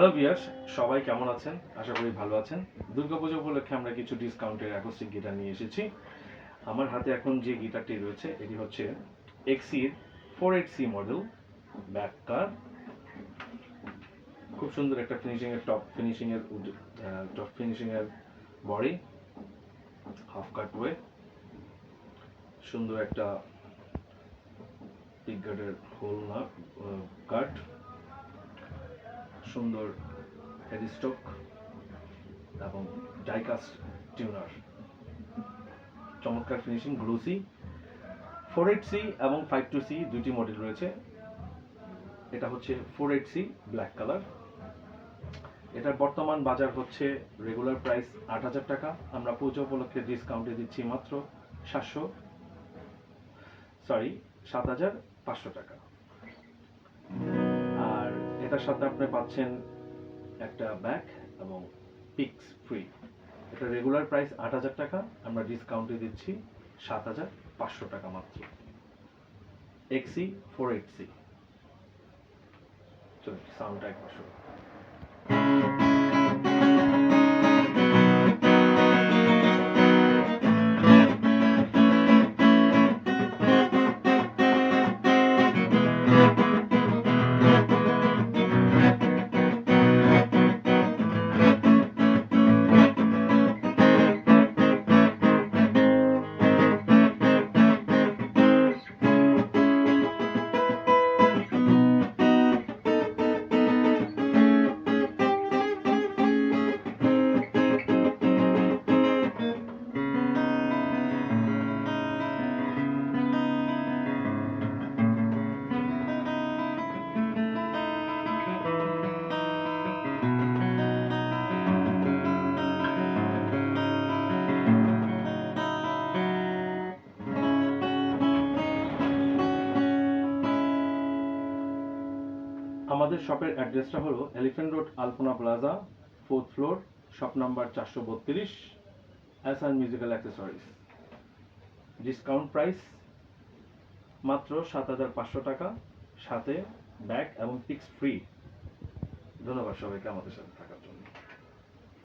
Hello viewers, সবাই কেমন আছেন? আশা করি ভালো আছেন। দুর্গাপূজা উপলক্ষে আমরা কিছু ডিসকাউন্টের অ্যাকোস্টিক গিটার নিয়ে এসেছি। আমার হাতে এখন যে গিটারটি রয়েছে এটি হচ্ছে এক্সির 480 মডেল ব্যাক কার। খুব সুন্দর একটা টপ ফিনিশিং এর বডি, হাফ কাট ওয়ে, সুন্দর একটা পিক গার্ডের হোল না কাট, সুন্দর হেডস্টক এবং ডাইকাস্ট টিউনার, চমৎকার ফিনিশিং, গ্লোসি। 480 এবং 52C দুইটি মডেল রয়েছে। এটা হচ্ছে 480 ব্ল্যাক কালার। এটার বর্তমান বাজার হচ্ছে রেগুলার প্রাইস 8,000 টাকা। আমরা পুজো উপলক্ষে ডিসকাউন্টে দিচ্ছি মাত্র 7,500 টাকা। আর এটার সাথে আপনি পাচ্ছেন একটা ব্যাক এবং পিক্স ফ্রি। এটা রেগুলার প্রাইস 8,000 টাকা, আমরা ডিসকাউন্টে দিচ্ছি 7,500 টাকা মাত্র। এক্সি 480। চলুন সাউন্ডটা একবার শুনুন। আমাদের শপের অ্যাড্রেসটা হলো elephant road, Alpana plaza, 4th floor, shop number 432, SR musical accessories. Discount price মাত্র 7,500 টাকা, সাথে ব্যাগ এবং পিক্স ফ্রি। ধন্যবাদ সবাইকে আমাদের সাথে।